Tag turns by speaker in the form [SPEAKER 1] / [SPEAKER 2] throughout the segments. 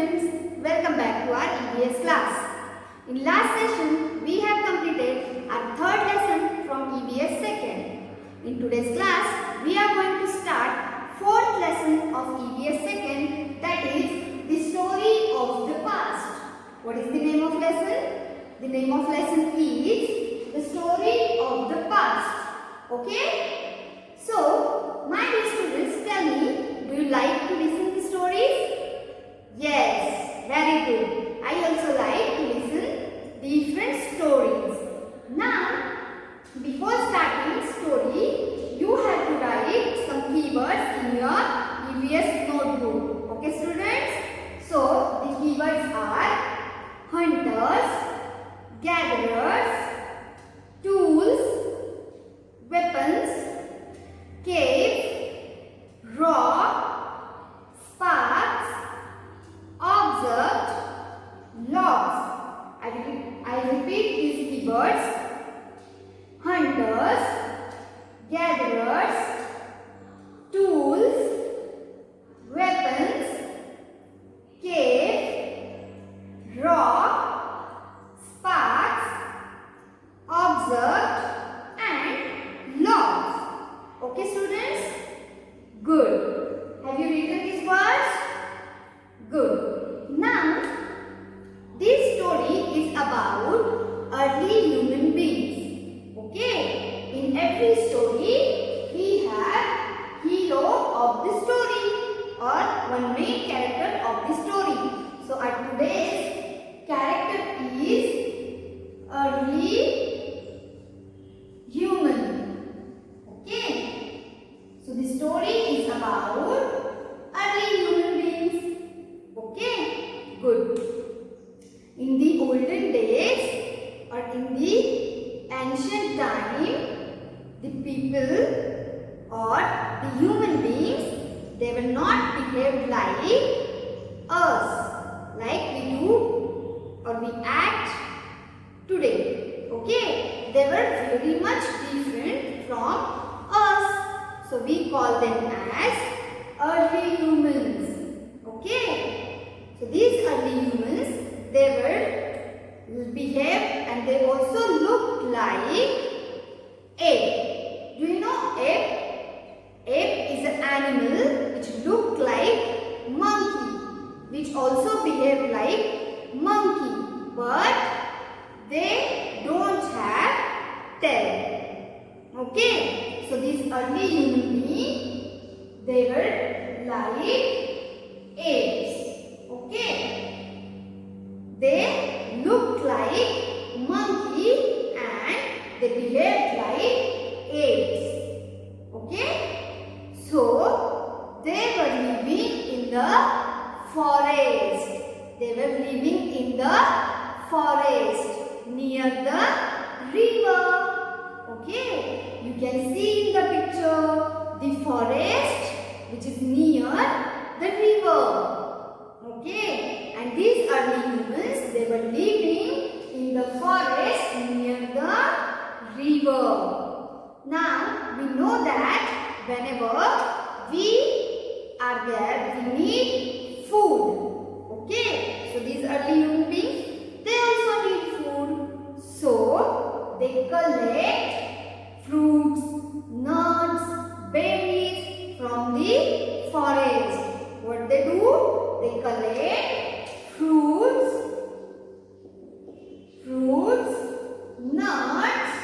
[SPEAKER 1] students, welcome back to our EVS class. In last session, we have completed our third lesson from EVS second. In today's class, we are going to start fourth lesson of EVS second, that is the story of the past. What is the name of lesson? The name of lesson is the story of the past. Okay? So, my dear students, tell me, do you like to listen to stories? Yes, very good. I also like to listen different stories. Now, before starting story, you have to write some keywords in your EVS notebook. Okay, students? So, the keywords are hunters, gatherers, tools, weapons, cave, rock, sparks, observed, logs. I repeat these keywords: hunters, gatherers, tools, weapons, cave, rock, sparks, observed, and logs. Okay, students? Good. Have you written these words? Good. Now, this story is about early human beings. Okay? In every story, we have hero of the story or one main character of the story. So, our today's character is early human. Okay? So, the story is about early human beings. Okay? Good. In the olden days or in the ancient time, the people or the human beings, they were not behaved like us, like we do or we act today. Okay? They were very much different from us. So we call them as early humans. Okay? So these early humans, they were behaved and they also looked like ape. Do you know ape? Ape is an animal which looked like monkey, which also behaved like monkey, but they don't have tail. Okay? So these early human beings, they were like apes. Okay? They looked like monkey and they behaved like apes. Okay? So, they were living in the forest. They were living in the forest near the river. Okay? You can see in the picture the forest which is near the river. Okay, and these early humans, they were living in the forest near the river. Now, we know that whenever we are there, we need food. Okay, so these early human beings, they also need food. So, they collect fruits, nuts, berries from the forest. What they do? They collect fruits, nuts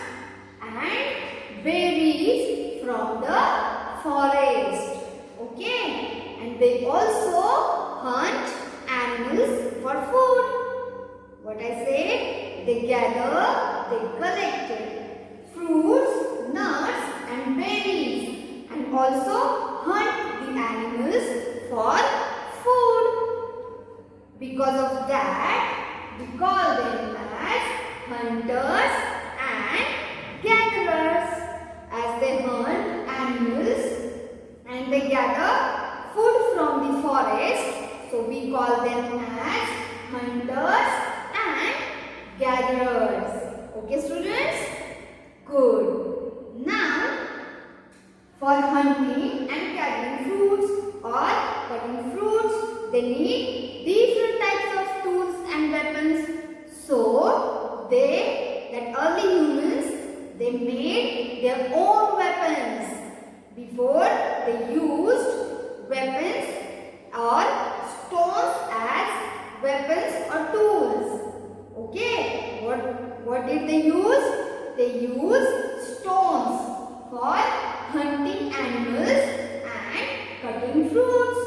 [SPEAKER 1] and berries from the forest. Okay? And they also hunt animals for food. What I said? They gather, they collected fruits, nuts and berries and also hunt the animals for food. Because of that, we call them as hunters and gatherers, as they hunt animals and they gather food from the forest. So we call them as hunters and gatherers. Okay, students? Good. Now, for hunting and gathering fruits or cutting fruits, they need different they made their own weapons. Before, they used weapons or stones as weapons or tools. Okay, what did they use? They used stones for hunting animals and cutting fruits.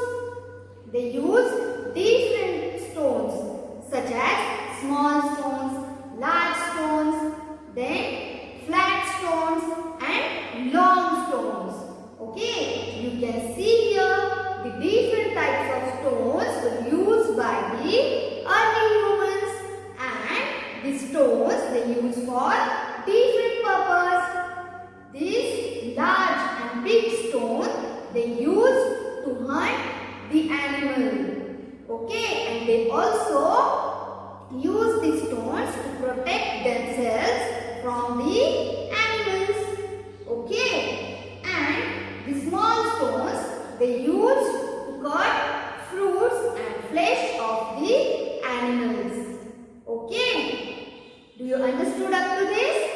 [SPEAKER 1] They used different stones such as small stones, large stones, then flat stones and long stones. Okay, you can see here the different types of stones were used by the early humans, and the stones they used for different purpose. These large and big stones they used to hunt the animal. Okay, and they also use the stones to protect themselves from the animals. Okay, and the small stones they used to cut fruits and flesh of the animals. Okay, do you understood up to this?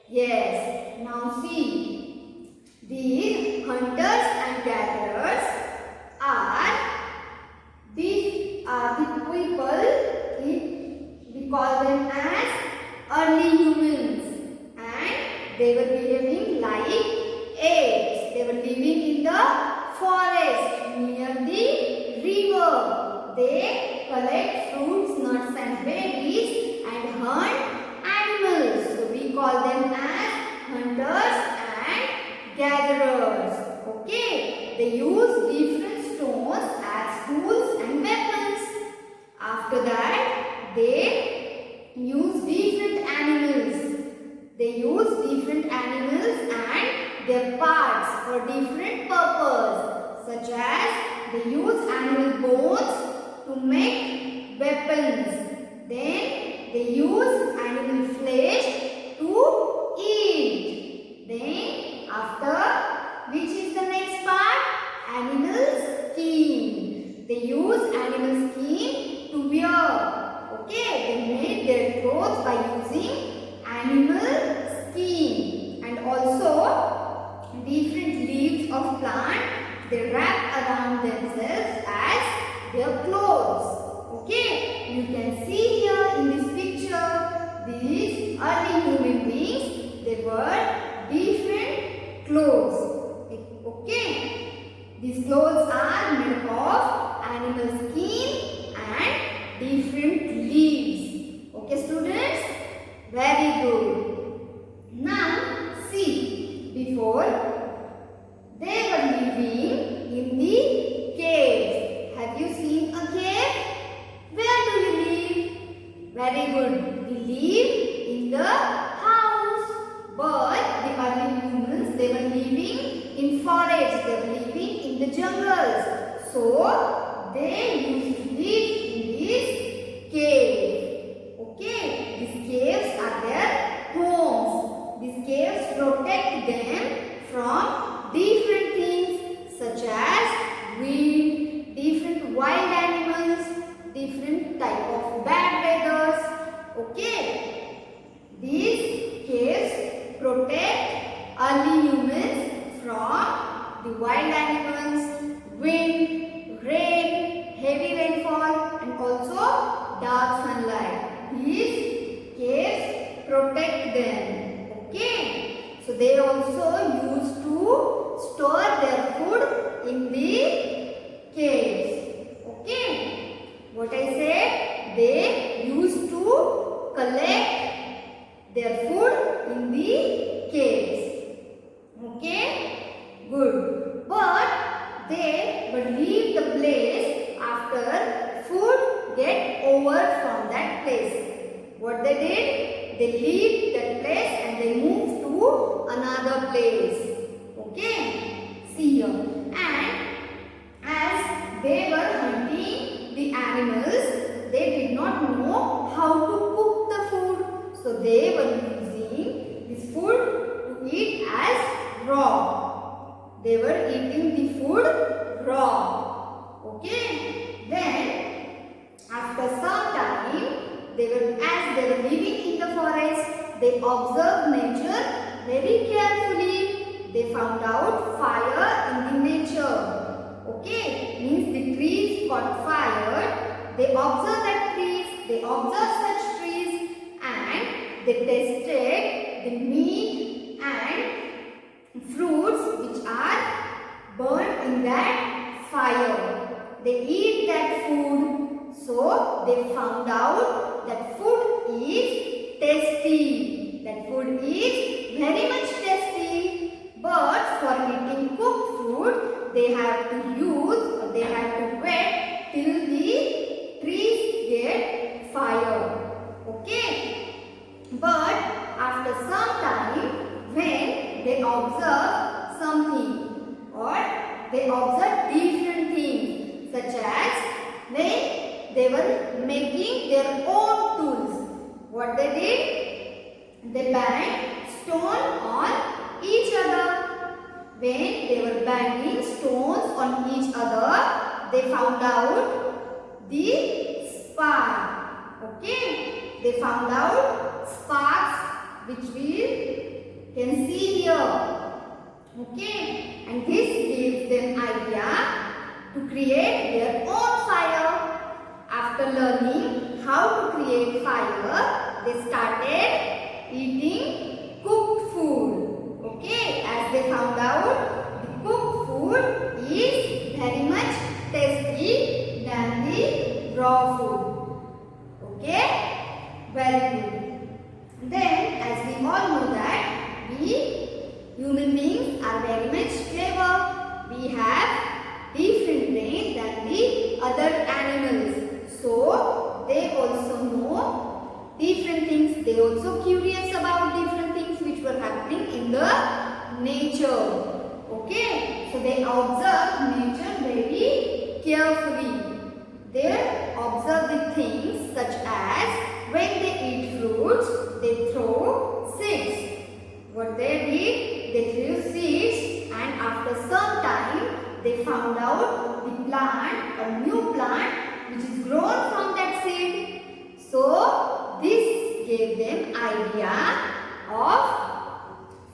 [SPEAKER 1] Yes, now see, the hunters and gatherers are the people, we call them as early humans, and they were behaving like apes. They were living in the forest near the river. They collect fruits, nuts and berries and hunt animals. So we call them as hunters and gatherers. Okay, they use different stones as tools and weapons. After that, they use different animals. They use different animals and their parts for different purpose, such as they use animal bones to make weapons. Then they use animal flesh to eat. Then after, which is the next part? Animal skin. They use animal skin to wear. Okay, they made their clothes by using animal skin. And also different leaves of plant they wrap around themselves as their clothes. Okay, you can see here in this picture these early human beings, they wear different clothes. Okay, these clothes are made of animal skin and different leaves. Okay students, very good. Now see, before they were living in the caves. Have you seen a cave? Where do you live? Very good. We live in the house. But the early humans, they were living in forests. They were living in the jungles. So they used to live in this cave. Okay, these caves are their homes. These caves protect them from different things such as wind, different wild animals, different type of bad weathers. Okay, these caves protect early humans from the wild animals, wind, rain, heavy rainfall and also dark sunlight. These caves protect them. Okay, so they also used to store their food in the caves. Okay, what I said, they used to collect their food in the caves. Okay, good. But they would leave the place after food get over from that place. What they did? They leave that place and they move to another place. Okay, see here. And as they were hunting the animals, they did not know how to cook the food. So they were using this food to eat as raw. They were eating the food raw. Okay, then after some time, as they were living in the forest, they observed nature very carefully. They found out fire in the nature. Okay, means the trees got fired. They observed that trees, they observed such trees, and they tested the meat and fruits which are burned in that fire. They eat that food. So they found out that food is tasty. That food is very much tasty. But for eating cooked food, they have to use or they have to wait till the trees get fire. Okay. But after some time, when they observe something or they observe different things, such as when they were making their own tools, what they did? They banged stone on each other. When they were banging stones on each other, they found out the spark. Okay, they found out sparks which we can see here. Okay, and this gives them idea to create their own fire. After learning how to create fire, they started eating cooked food. Okay, as they found out, the cooked food is very much tasty than the raw food. Okay, very good. Then, as we all know that we human beings are very much clever. We have different brains than the other animals. So, they also know different things. They also curious about different things which were happening in the nature. Okay, so they observe nature very carefully. They observe the things such as when they eat fruits, they throw seeds. What they did, they threw seeds, and after some time, they found out the plant, a new plant which is grown from that seed. So this gave them idea of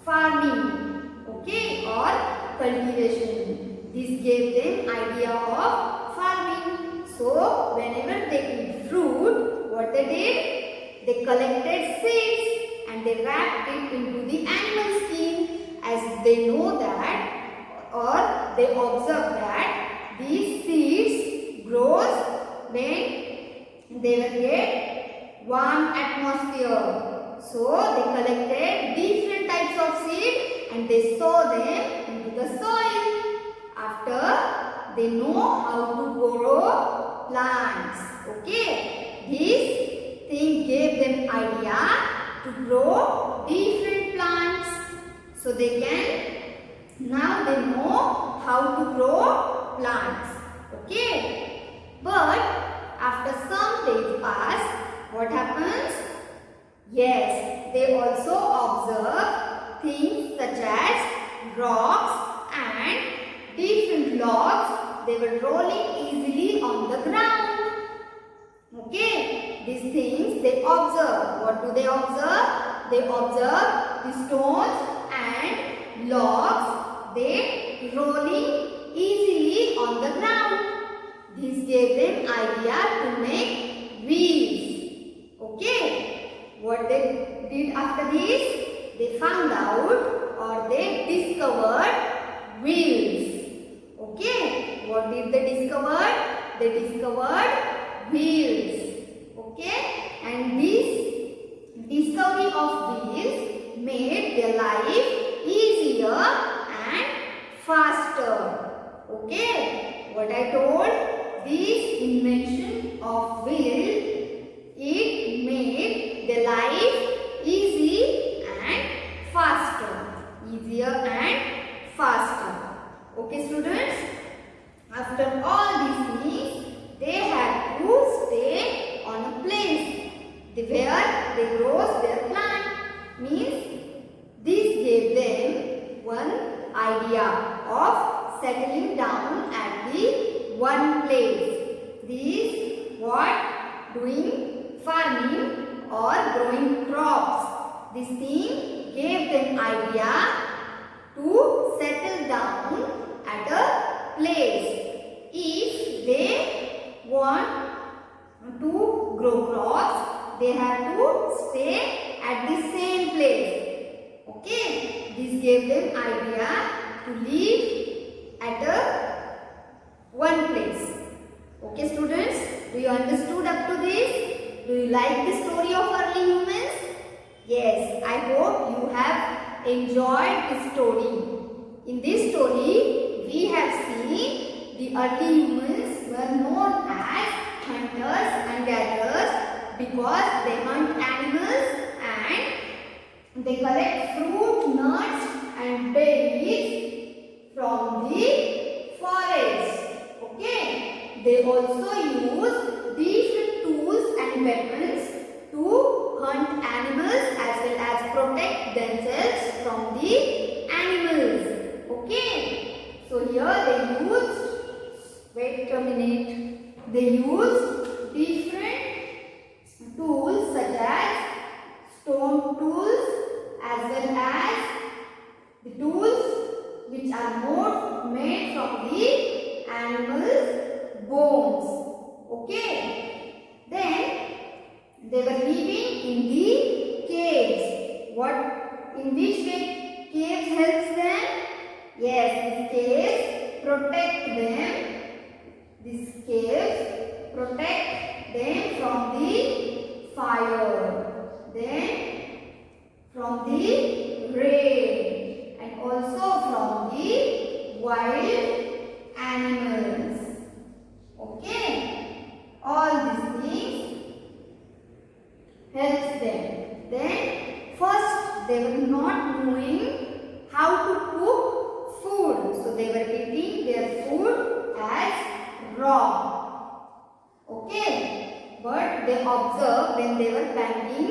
[SPEAKER 1] farming, okay, or cultivation. This gave them idea of farming. So whenever they eat fruit, what they did? They collected seeds and they wrapped it into the animal skin, as they know that or they observe that these seeds grows when they will get warm atmosphere. So they collected different types of seeds and they sow them into the soil. After they know how to grow plants. Okay, this thing gave them idea to grow different plants. So they can, now they know how to grow plants. Okay, but after some days pass, what happens? Yes, they also observe things such as rocks and different logs. They were rolling easily on the ground. Okay, these things they observe. What do they observe? They observe the stones and logs. They rolling easily on the ground. This gave them idea to make wheels. Okay, what they did after this? They found out or they discovered wheels. Okay, what did they discover? They discovered wheels. Okay, and this discovery of wheels made their life easier and faster. Okay, what I told, this invention of wheel, it made their life easy and faster. Easier and faster. Okay students, after all these things, they had to stay on a place where they grow their plant. Means this gave them one idea of settling down at the one place. This what? Doing farming or growing crops. This thing gave them idea to settle down at a place. If they want to grow crops, they have to stay at the same place. Okay, this gave them idea to live at one place. Okay students, do you understood up to this? Do you like the story of early humans? Yes, I hope you have enjoyed the story. In this story, we have seen the early humans were known as hunters and gatherers because they hunt animals and they collect fruit, nuts and berries from the forest. Okay. They also use different tools and weapons to hunt animals as well as protect themselves from the animals. Okay. So here they used different tools such as stone tools as well as the tools which are made from the animal's bones. Okay. Then they were living in the caves. In which way caves helps them? Yes, these caves protect them. These caves protect them from the fire, then from the rain, and also from the wild animals. Okay, all these things helps them. Then first they were not knowing how to cook food, so they were eating their food as raw. Okay, but they observed when they were banging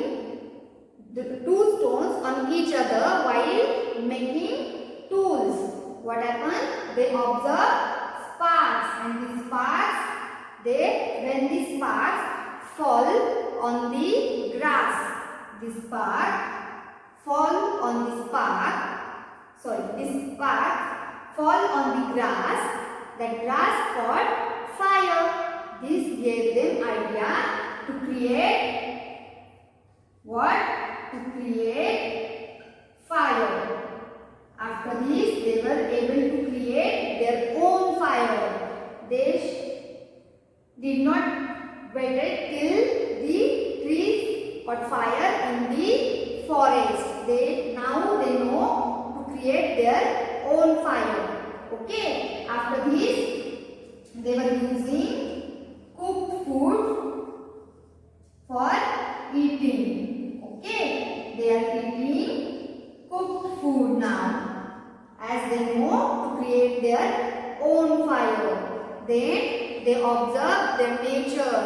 [SPEAKER 1] the two stones on each other while making tools. What happened? They observed sparks, and these sparks, when these sparks fall on the grass, this spark fall on the spark. This spark fall on the grass. That grass caught fire. This gave them idea to create what? To create fire. After this, they were able to create their own fire. They did not wait till the trees caught fire in the forest. Now they know to create their own fire. Okay. After this, they were using cooked food for eating. Okay. They are eating cooked food now, as they know to create their own fire. Then they observed their nature.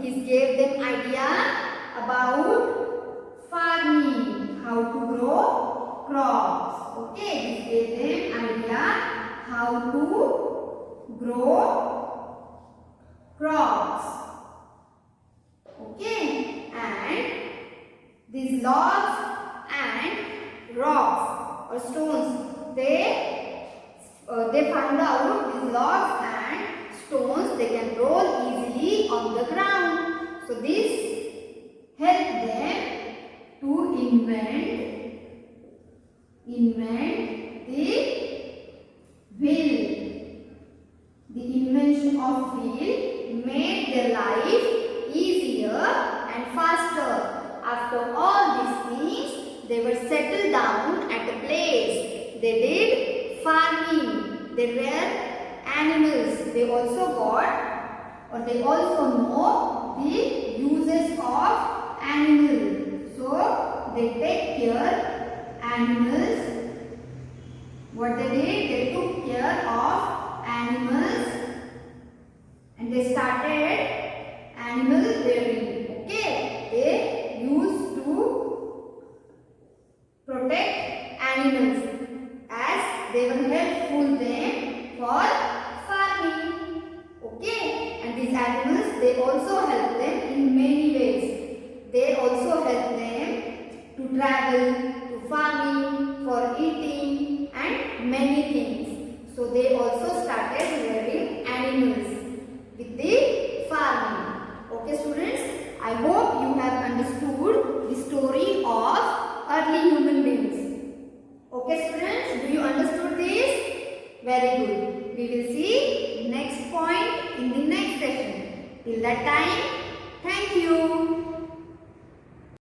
[SPEAKER 1] This gave them idea about farming, how to grow crops. Okay, this gave them idea how to grow crops. Okay, and these logs and rocks or stones, they found out these logs and stones, they can roll easily on the ground. So this helped them to invent the wheel. The invention of wheel made their life easier and faster. After all these things, they were settled down at a place. They did farming. They reared animals. They also know the uses of animals. So they take care animals. What they did, they took care of animals and they started animal rearing. Okay, they used to protect animals as they were helpful them for farming. Okay, and these animals, they also help them in many ways. They also help them to travel, to farming, for eating and many things. So they also started rearing animals with the farming. Okay students, I hope you have understood the story of early human beings. Okay students, do you understood this? Very good. We will see next point in the next session. Till that time, thank you.